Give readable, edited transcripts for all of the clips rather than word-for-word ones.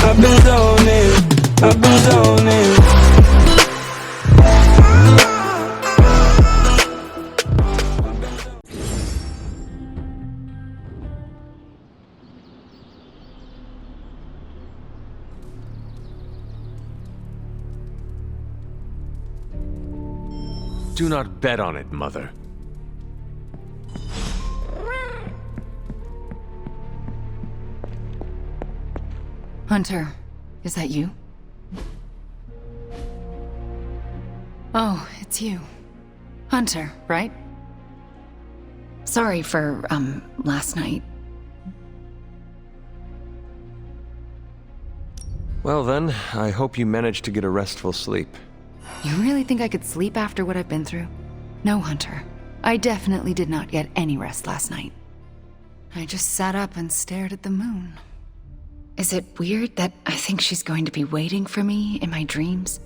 I've been zoning, I've been zoning. Do not bet on it, Mother. Hunter, is that you? Oh, it's you. Hunter, right? Sorry for, last night. Well then, I hope you managed to get a restful sleep. You really think I could sleep after what I've been through? No, Hunter. I definitely did not get any rest last night. I just sat up and stared at the moon. Is it weird that I think she's going to be waiting for me in my dreams?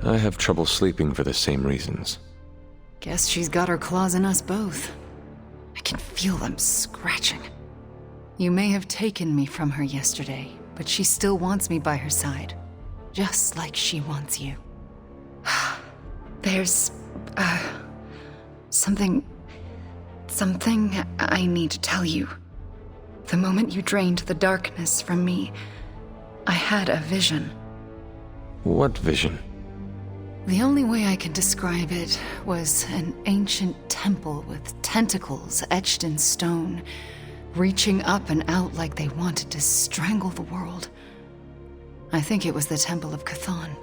I have trouble sleeping for the same reasons. Guess she's got her claws in us both. I can feel them scratching. You may have taken me from her yesterday, but she still wants me by her side. Just like she wants you. There's... something I need to tell you. The moment you drained the darkness from me, I had a vision. What vision? The only way I can describe it was an ancient temple with tentacles etched in stone, reaching up and out like they wanted to strangle the world. I think it was the Temple of C.E.N.T.R.A.L.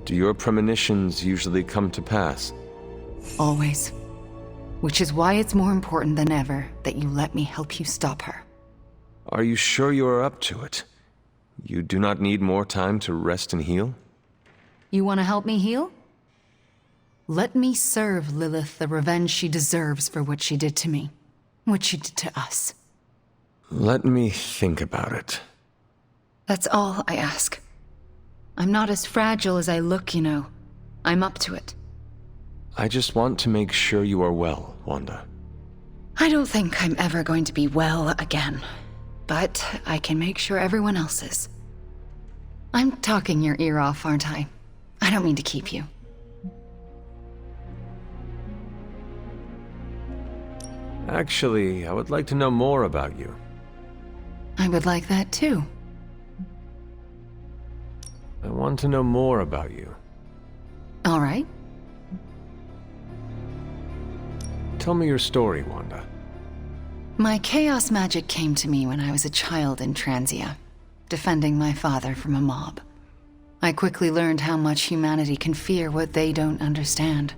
Do your premonitions usually come to pass? Always. Which is why it's more important than ever that you let me help you stop her. Are you sure you are up to it? You do not need more time to rest and heal? You want to help me heal? Let me serve Lilith the revenge she deserves for what she did to me. What she did to us. Let me think about it. That's all I ask. I'm not as fragile as I look, you know. I'm up to it. I just want to make sure you are well, Wanda. I don't think I'm ever going to be well again. But I can make sure everyone else is. I'm talking your ear off, aren't I? I don't mean to keep you. Actually, I would like to know more about you. I would like that too. I want to know more about you. All right. Tell me your story, Wanda. My chaos magic came to me when I was a child in C.E.N.T.R.A.L, defending my father from a mob. I quickly learned how much humanity can fear what they don't understand.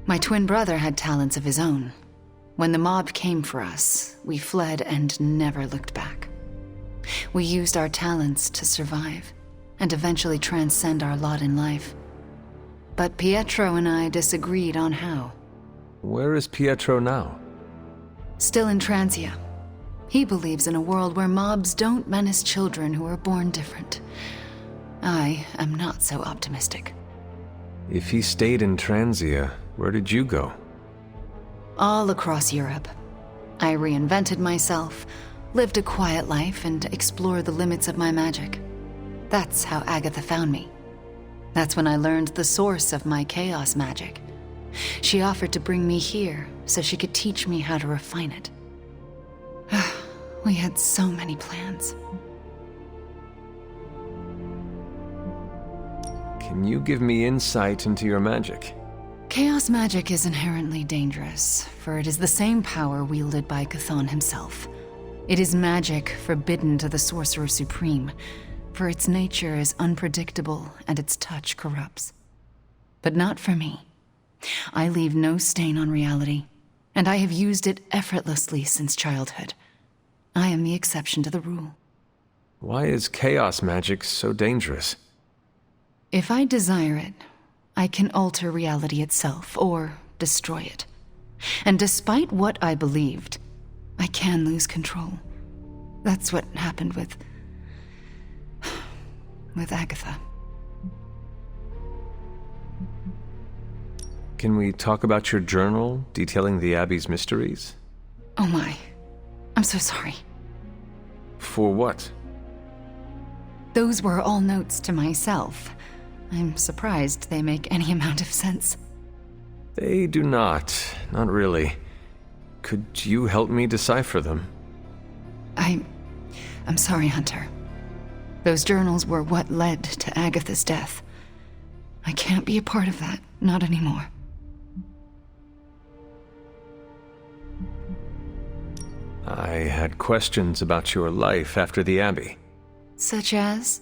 My twin brother had talents of his own. When the mob came for us, we fled and never looked back. We used our talents to survive, and eventually transcend our lot in life. But Pietro and I disagreed on how. Where is Pietro now? Still in C.E.N.T.R.A.L. He believes in a world where mobs don't menace children who are born different. I am not so optimistic. If he stayed in C.E.N.T.R.A.L, where did you go? All across Europe. I reinvented myself, lived a quiet life, and explored the limits of my magic. That's how Agatha found me. That's when I learned the source of my chaos magic. She offered to bring me here so she could teach me how to refine it. We had so many plans. Can you give me insight into your magic? Chaos magic is inherently dangerous, for it is the same power wielded by Chthon himself. It is magic forbidden to the Sorcerer Supreme, for its nature is unpredictable and its touch corrupts. But not for me. I leave no stain on reality, and I have used it effortlessly since childhood. I am the exception to the rule. Why is chaos magic so dangerous? If I desire it, I can alter reality itself, or destroy it. And despite what I believed, I can lose control. That's what happened with Agatha. Can we talk about your journal detailing the Abbey's mysteries? Oh my. I'm so sorry. For what? Those were all notes to myself. I'm surprised they make any amount of sense. They do not. Not really. Could you help me decipher them? I'm sorry, Hunter. Those journals were what led to Agatha's death. I can't be a part of that, not anymore. I had questions about your life after the Abbey. Such as?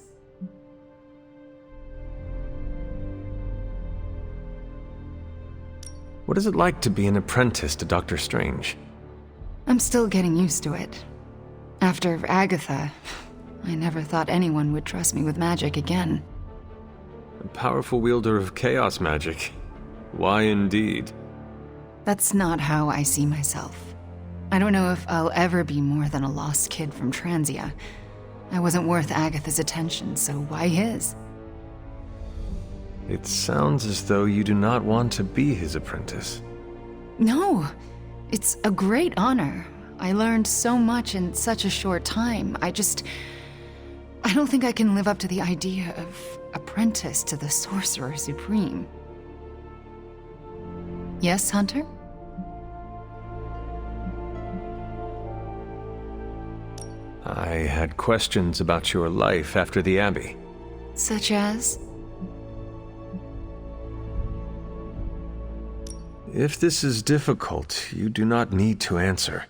What is it like to be an apprentice to Dr. Strange? I'm still getting used to it. After Agatha, I never thought anyone would trust me with magic again. A powerful wielder of chaos magic. Why indeed? That's not how I see myself. I don't know if I'll ever be more than a lost kid from C.E.N.T.R.A.L. I wasn't worth Agatha's attention, so why his? It sounds as though you do not want to be his apprentice. No, it's a great honor. I learned so much in such a short time. I don't think I can live up to the idea of apprentice to the Sorcerer Supreme. Yes, Hunter? I had questions about your life after the Abbey. Such as? If this is difficult, you do not need to answer.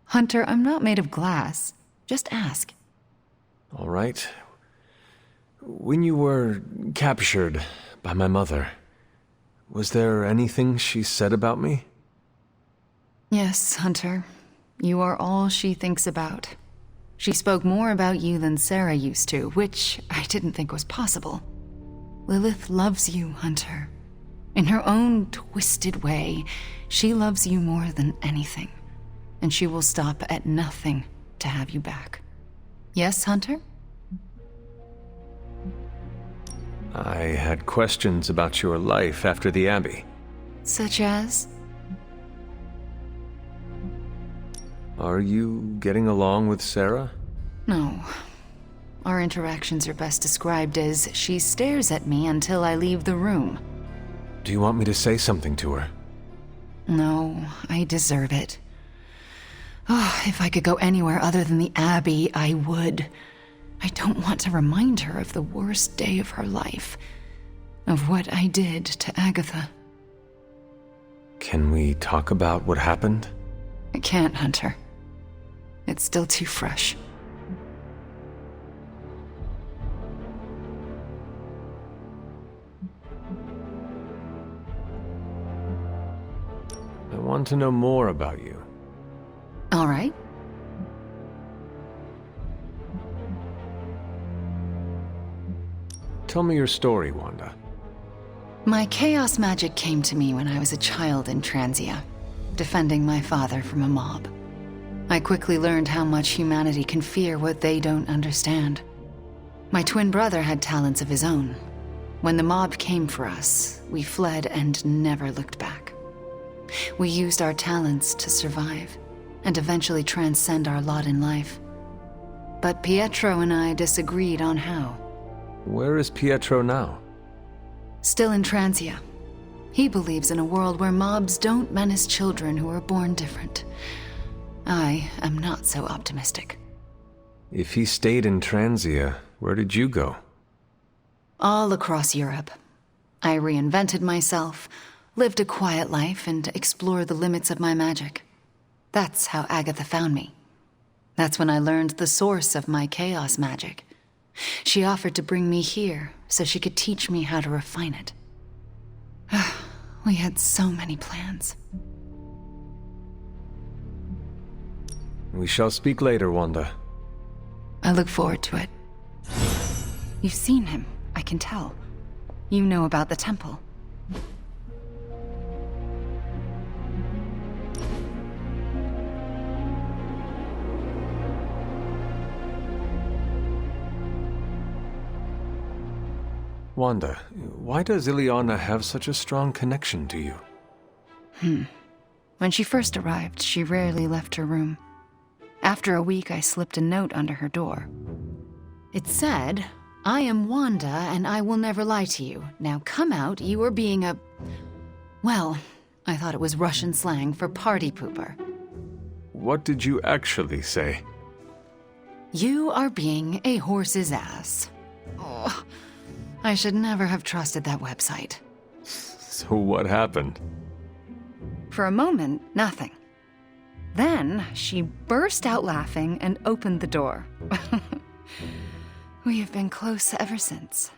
Hunter, I'm not made of glass. Just ask. All right. When you were captured by my mother, was there anything she said about me? Yes, Hunter. You are all she thinks about. She spoke more about you than C.E.N.T.R.A. used to, which I didn't think was possible. Lilith loves you, Hunter. In her own twisted way, she loves you more than anything. And she will stop at nothing to have you back. Yes, Hunter? I had questions about your life after the Abbey. Such as? Are you getting along with Sarah? No. Our interactions are best described as she stares at me until I leave the room. Do you want me to say something to her? No, I deserve it. Oh, if I could go anywhere other than the Abbey, I would. I don't want to remind her of the worst day of her life. Of what I did to Agatha. Can we talk about what happened? I can't, Hunter. It's still too fresh. I want to know more about you. All right. Tell me your story, Wanda. My chaos magic came to me when I was a child in C.E.N.T.R.A.L, defending my father from a mob. I quickly learned how much humanity can fear what they don't understand. My twin brother had talents of his own. When the mob came for us, we fled and never looked back. We used our talents to survive, and eventually transcend our lot in life. But Pietro and I disagreed on how. Where is Pietro now? Still in C.E.N.T.R.A.L. He believes in a world where mobs don't menace children who are born different. I am not so optimistic. If he stayed in C.E.N.T.R.A.L, where did you go? All across Europe. I reinvented myself, lived a quiet life, and explored the limits of my magic. That's how Agatha found me. That's when I learned the source of my chaos magic. She offered to bring me here so she could teach me how to refine it. We had so many plans. We shall speak later, Wanda. I look forward to it. You've seen him, I can tell. You know about the temple. Wanda, why does Ileana have such a strong connection to you? When she first arrived, she rarely left her room. After a week, I slipped a note under her door. It said, "I am Wanda, and I will never lie to you. Now come out, you are being a..." Well, I thought it was Russian slang for party pooper. What did you actually say? You are being a horse's ass. Oh, I should never have trusted that website. So what happened? For a moment, nothing. Then, she burst out laughing and opened the door. We have been close ever since.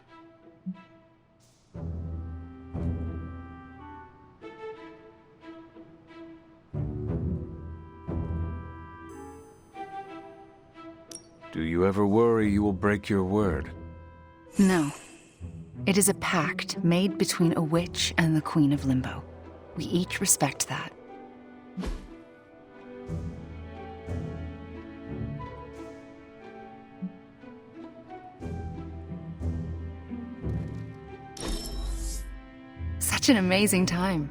Do you ever worry you will break your word? No. It is a pact made between a witch and the Queen of Limbo. We each respect that. Such an amazing time.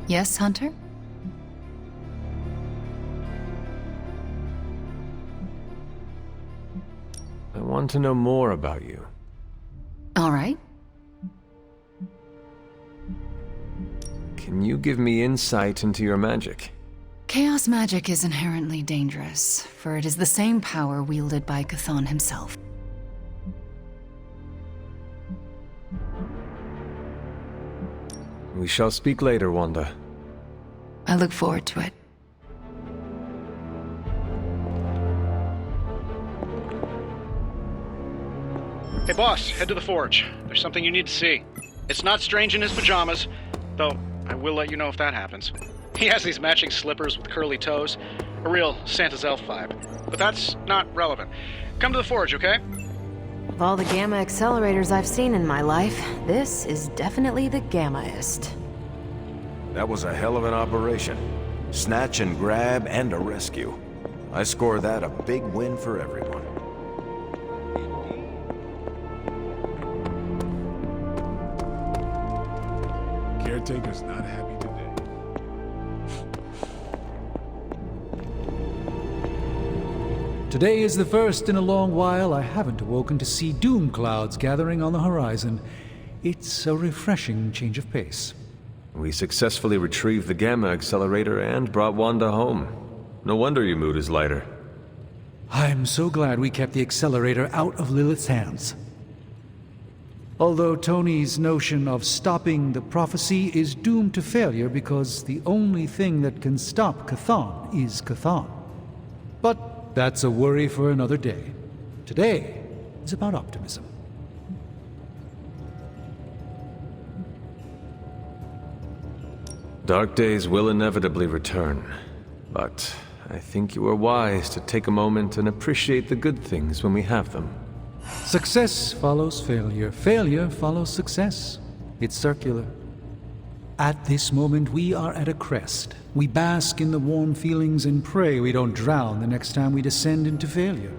Yes, Hunter? I want to know more about you. All right. Can you give me insight into your magic? Chaos magic is inherently dangerous, for it is the same power wielded by Chthon himself. We shall speak later, Wanda. I look forward to it. Hey boss, head to the forge. There's something you need to see. It's not Strange in his pajamas, though I will let you know if that happens. He has these matching slippers with curly toes, a real Santa's elf vibe. But that's not relevant. Come to the forge, okay? Of all the gamma accelerators I've seen in my life, this is definitely the gammaest. That was a hell of an operation. Snatch and grab and a rescue. I score that a big win for everyone. Caretaker's not happy today. Today is the first in a long while I haven't awoken to see doom clouds gathering on the horizon. It's a refreshing change of pace. We successfully retrieved the Gamma Accelerator and brought Wanda home. No wonder your mood is lighter. I'm so glad we kept the accelerator out of Lilith's hands. Although Tony's notion of stopping the prophecy is doomed to failure because the only thing that can stop Chthon is Chthon. But that's a worry for another day. Today is about optimism. Dark days will inevitably return, but I think you are wise to take a moment and appreciate the good things when we have them. Success follows failure. Failure follows success. It's circular. At this moment, we are at a crest. We bask in the warm feelings and pray we don't drown the next time we descend into failure.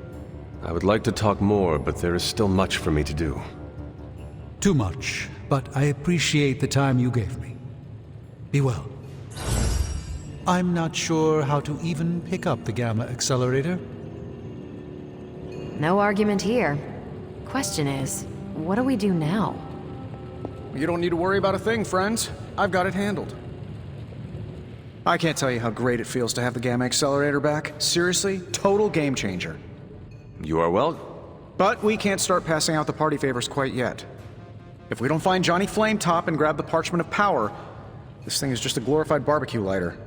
I would like to talk more, but there is still much for me to do. Too much, but I appreciate the time you gave me. Be well. I'm not sure how to even pick up the Gamma Accelerator. No argument here. Question is, what do we do now? You don't need to worry about a thing, friends. I've got it handled. I can't tell you how great it feels to have the Gamma Accelerator back. Seriously, total game changer. You are well? But we can't start passing out the party favors quite yet. If we don't find Johnny Flametop and grab the Parchment of Power, this thing is just a glorified barbecue lighter.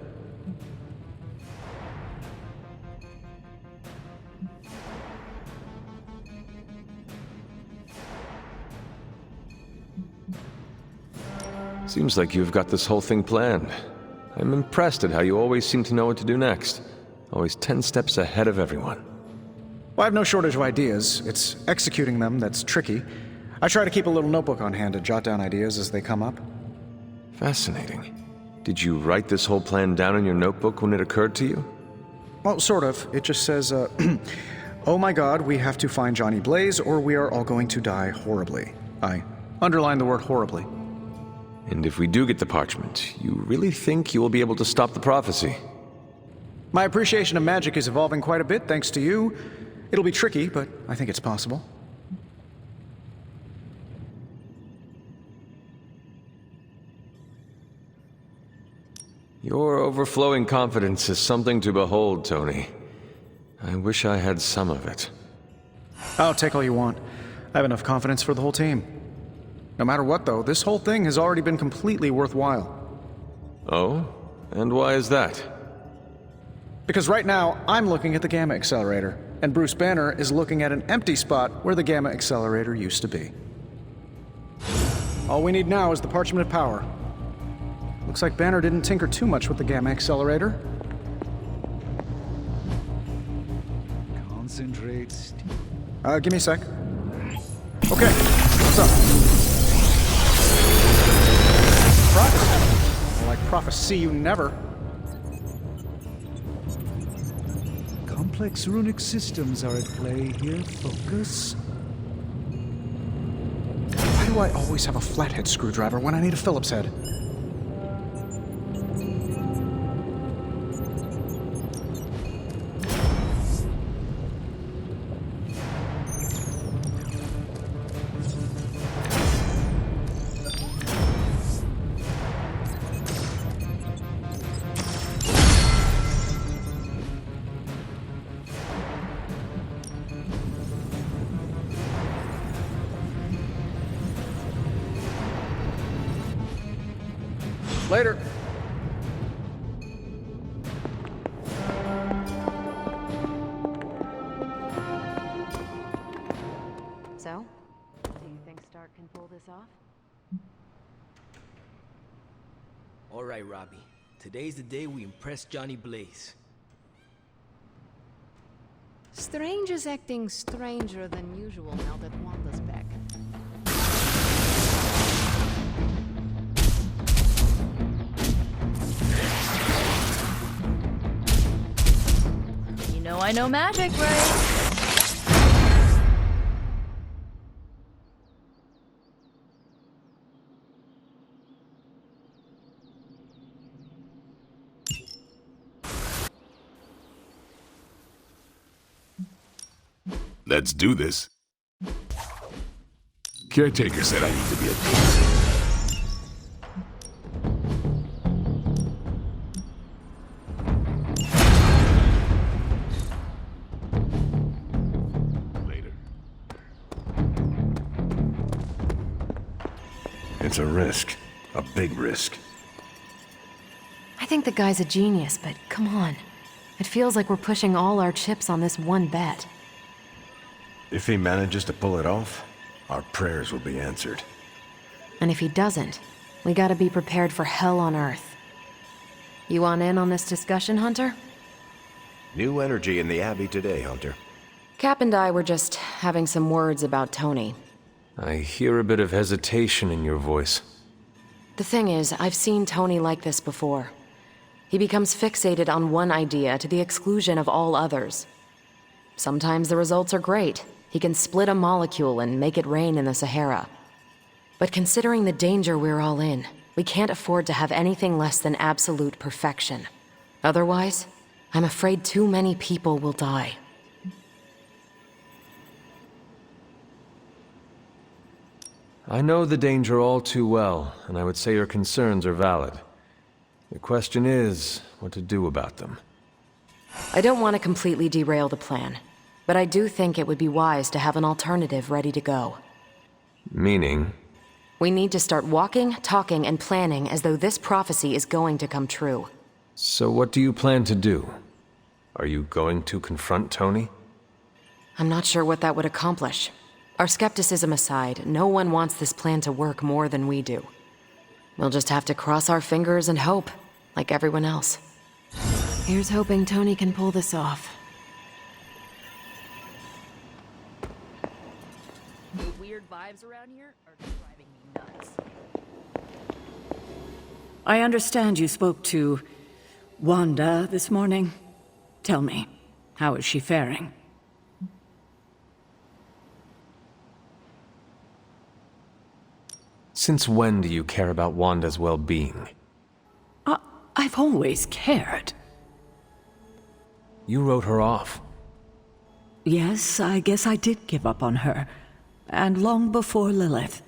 Seems like you've got this whole thing planned. I'm impressed at how you always seem to know what to do next. Always 10 steps ahead of everyone. Well, I have no shortage of ideas. It's executing them that's tricky. I try to keep a little notebook on hand to jot down ideas as they come up. Fascinating. Did you write this whole plan down in your notebook when it occurred to you? Well, sort of. It just says, Oh my god, we have to find Johnny Blaze or we are all going to die horribly. I underline the word horribly. And if we do get the parchment, you really think you will be able to stop the prophecy? My appreciation of magic is evolving quite a bit thanks to you. It'll be tricky, but I think it's possible. Your overflowing confidence is something to behold, Tony. I wish I had some of it. Oh, take all you want. I have enough confidence for the whole team. No matter what, though, this whole thing has already been completely worthwhile. Oh? And why is that? Because right now, I'm looking at the Gamma Accelerator, and Bruce Banner is looking at an empty spot where the Gamma Accelerator used to be. All we need now is the Parchment of Power. Looks like Banner didn't tinker too much with the Gamma Accelerator. Concentrate. Give me a sec. Okay, what's up? Prophecy? More like prophecy you never. Complex runic systems are at play here. Focus. Why do I always have a flathead screwdriver when I need a Phillips head? Later. So, do you think C.E.N.T.R.A.L can pull this off? All right, Robbie. Today's the day we impress Johnny Blaze. Strange is acting stranger than usual now that Wanda's back. You know I know magic, right? Let's do this. Caretaker said I need to be a... It's a risk. A big risk. I think the guy's a genius, but come on. It feels like we're pushing all our chips on this one bet. If he manages to pull it off, our prayers will be answered. And if he doesn't, we gotta be prepared for hell on Earth. You want in on this discussion, Hunter? New energy in the Abbey today, Hunter. Cap and I were just having some words about Tony. I hear a bit of hesitation in your voice. The thing is, I've seen Tony like this before. He becomes fixated on one idea to the exclusion of all others. Sometimes the results are great. He can split a molecule and make it rain in the Sahara. But considering the danger we're all in, we can't afford to have anything less than absolute perfection. Otherwise, I'm afraid too many people will die. I know the danger all too well, and I would say your concerns are valid. The question is, what to do about them. I don't want to completely derail the plan, but I do think it would be wise to have an alternative ready to go. Meaning? We need to start walking, talking, and planning as though this prophecy is going to come true. So what do you plan to do? Are you going to confront Tony? I'm not sure what that would accomplish. Our skepticism aside, no one wants this plan to work more than we do. We'll just have to cross our fingers and hope, like everyone else. Here's hoping Tony can pull this off. The weird vibes around here are driving me nuts. I understand you spoke to Wanda this morning. Tell me, how is she faring? Since when do you care about Wanda's well-being? I've always cared. You wrote her off. Yes, I guess I did give up on her. And long before Lilith.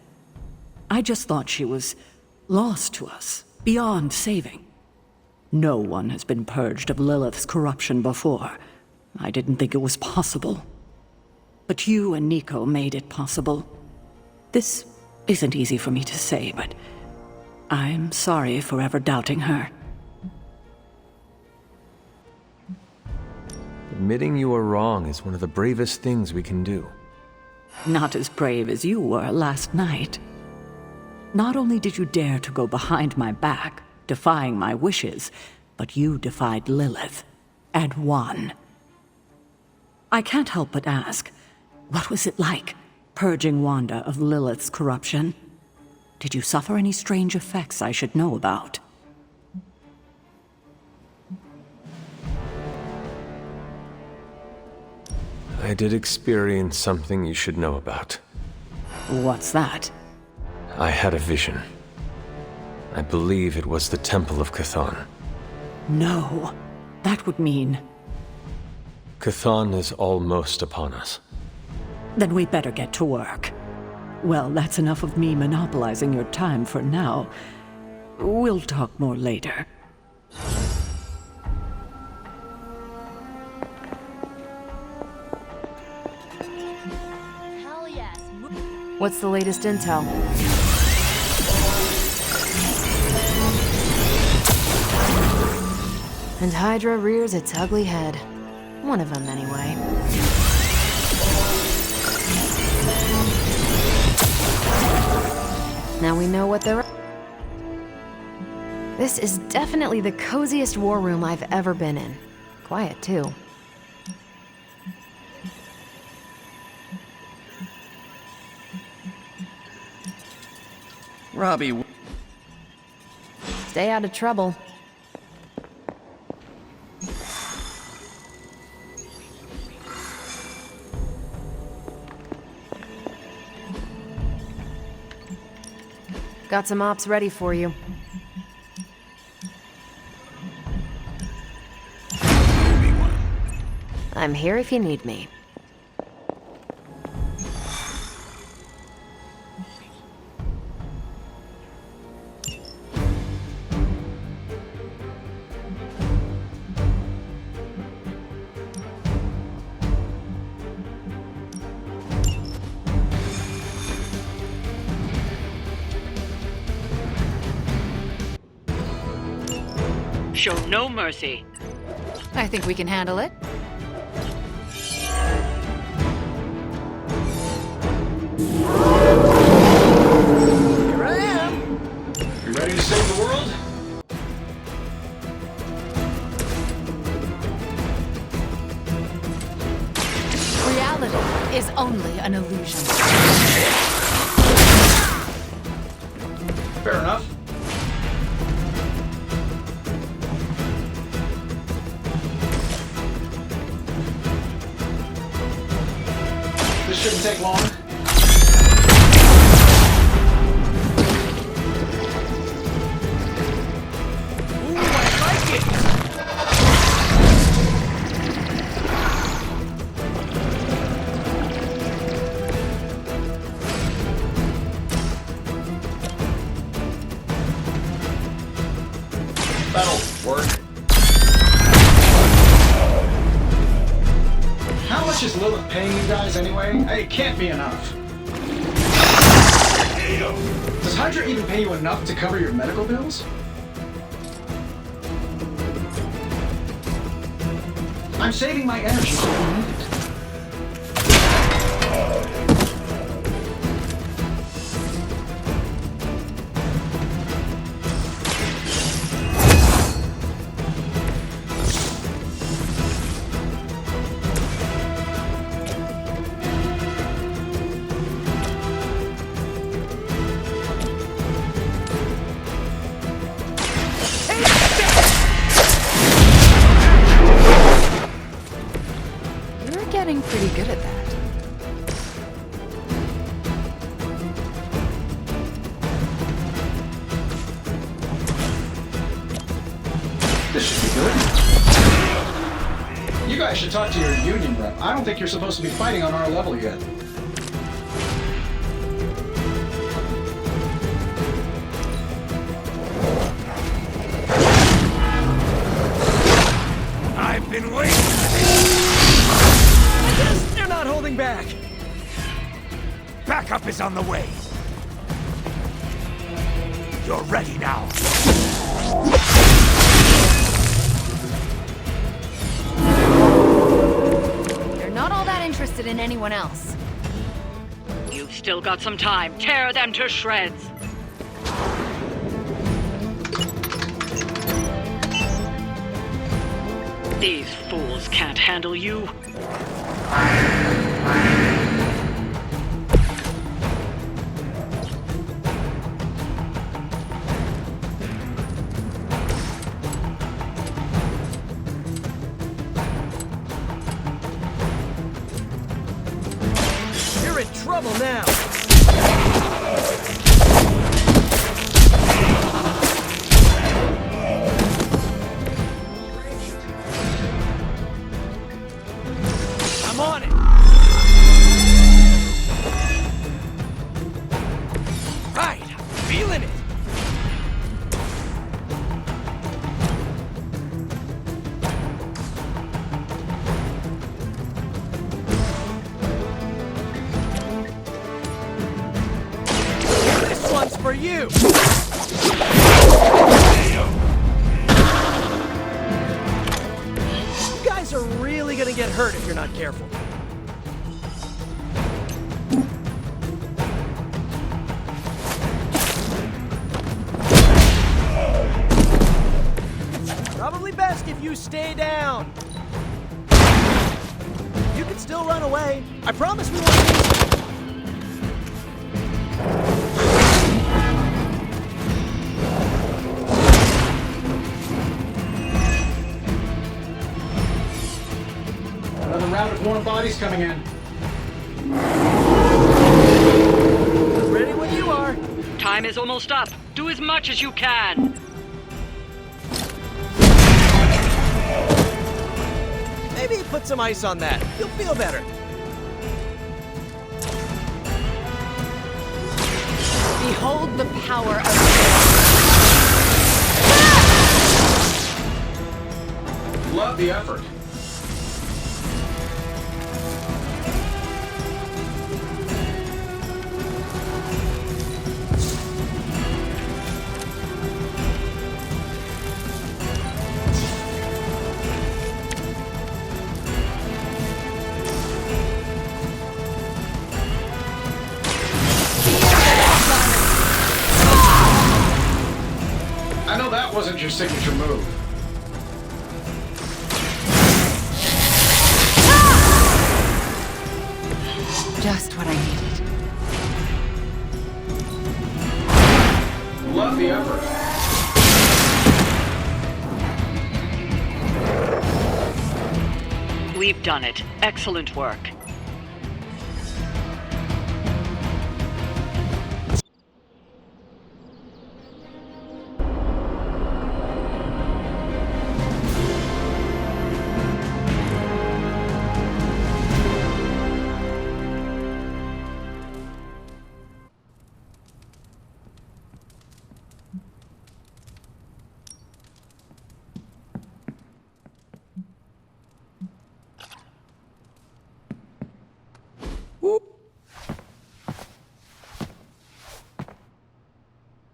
I just thought she was lost to us, beyond saving. No one has been purged of Lilith's corruption before. I didn't think it was possible. But you and Nico made it possible. This isn't easy for me to say, but I'm sorry for ever doubting her. Admitting you are wrong is one of the bravest things we can do. Not as brave as you were last night. Not only did you dare to go behind my back, defying my wishes, but you defied Lilith, and won. I can't help but ask, what was it like, purging Wanda of Lilith's corruption? Did you suffer any strange effects I should know about? I did experience something you should know about. What's that? I had a vision. I believe it was the Temple of Chthon. No. That would mean... Chthon is almost upon us. Then we better get to work. Well, that's enough of me monopolizing your time for now. We'll talk more later. Hell yes. What's the latest intel? And Hydra rears its ugly head. One of them, anyway. Now we know what they're... This is definitely the coziest war room I've ever been in. Quiet, too. Robbie... Stay out of trouble. Got some ops ready for you. I'm here if you need me. Show no mercy. I think we can handle it. Here I am! You ready to save the world? Reality is only an illusion. Fair enough. This shouldn't take long. Ooh, I like it! That'll work. How much is Lilith paying you guys anyway? It can't be enough. Does Hydra even pay you enough to cover your medical bills? I'm saving my energy so I need it. You're getting pretty good at that. This should be good. You guys should talk to your union rep. I don't think you're supposed to be fighting on our level yet. I've been waiting. They're not holding back. Backup is on the way. You're ready now. They're not all that interested in anyone else. You've still got some time. Tear them to shreds. These fools can't handle you. You're in trouble now. I'm on it. Right, I'm feeling it. This one's for you. You guys are really gonna get hurt if you're not careful. Probably best if you stay down. You can still run away. I promise we won't lose you. Another round of warm bodies coming in. Ready when you are. Time is almost up. Do as much as you can. Maybe put some ice on that. You'll feel better. Behold the power of... Love the effort. I know that wasn't your signature move. Just what I needed. Love the effort. We've done it. Excellent work.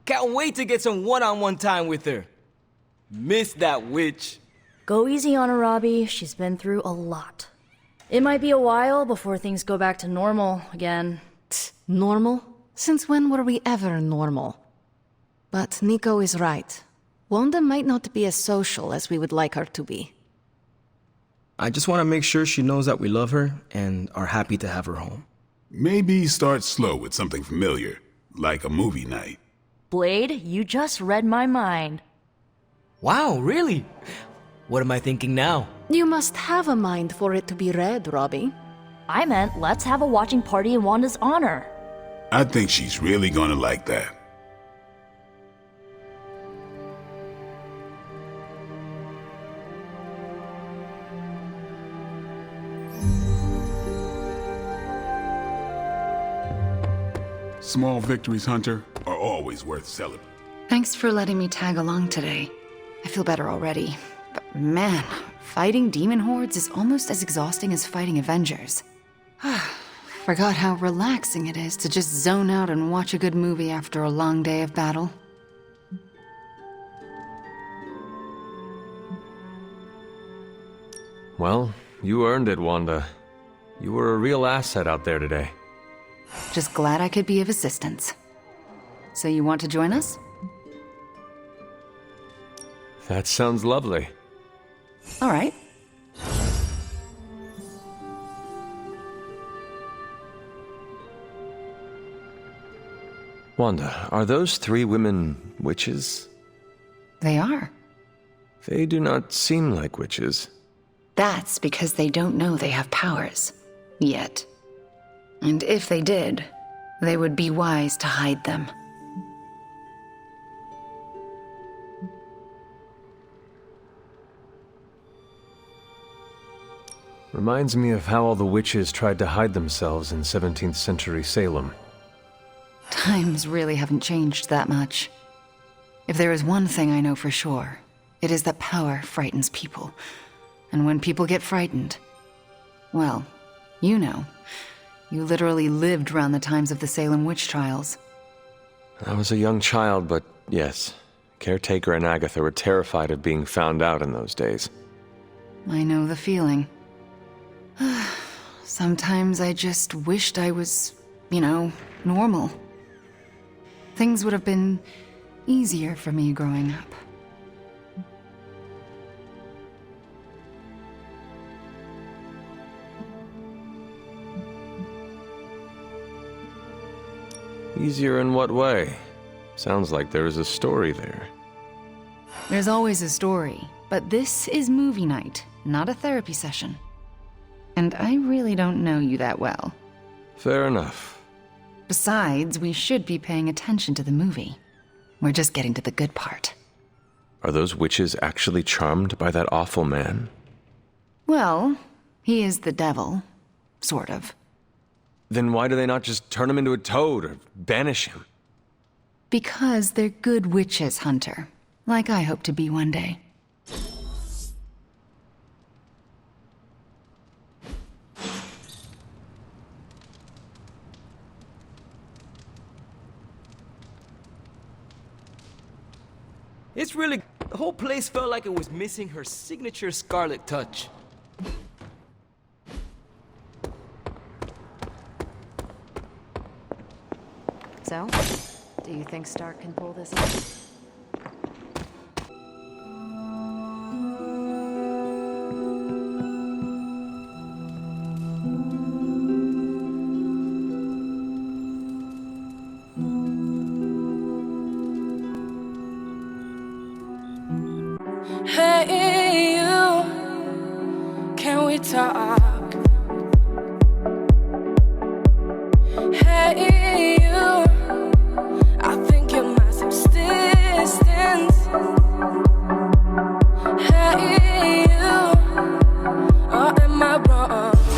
Can't wait to get some one-on-one time with her. Miss that witch. Go easy on her, Robbie. She's been through a lot. It might be a while before things go back to normal again. Normal? Since when were we ever normal? But Nico is right. Wanda might not be as social as we would like her to be. I just want to make sure she knows that we love her and are happy to have her home. Maybe start slow with something familiar, like a movie night. Blade, you just read my mind. Wow, really? What am I thinking now? You must have a mind for it to be read, Robbie. I meant let's have a watching party in Wanda's honor. I think she's really gonna like that. Small victories, Hunter, are always worth celebrating. Thanks for letting me tag along today. I feel better already. But man, fighting demon hordes is almost as exhausting as fighting Avengers. Forgot how relaxing it is to just zone out and watch a good movie after a long day of battle. Well, you earned it, Wanda. You were a real asset out there today. Just glad I could be of assistance. So you want to join us? That sounds lovely. All right. Wanda, are those 3 women witches? They are. They do not seem like witches. That's because they don't know they have powers. Yet. And if they did, they would be wise to hide them. Reminds me of how all the witches tried to hide themselves in 17th century Salem. Times really haven't changed that much. If there is one thing I know for sure, it is that power frightens people. And when people get frightened, well, you know, you literally lived around the times of the Salem witch trials. I was a young child, but yes, Caretaker and Agatha were terrified of being found out in those days. I know the feeling. Sometimes I just wished I was, normal. Things would have been easier for me growing up. Easier in what way? Sounds like there is a story there. There's always a story, but this is movie night, not a therapy session. And I really don't know you that well. Fair enough. Besides, we should be paying attention to the movie. We're just getting to the good part. Are those witches actually charmed by that awful man? Well, he is the devil. Sort of. Then why do they not just turn him into a toad or banish him? Because they're good witches, Hunter. Like I hope to be one day. It's really... The whole place felt like it was missing her signature Scarlet touch. So, do you think Stark can pull this off? Hey, you, can we talk? Hey, you, I think you're my subsistence. Hey, you, or am I wrong?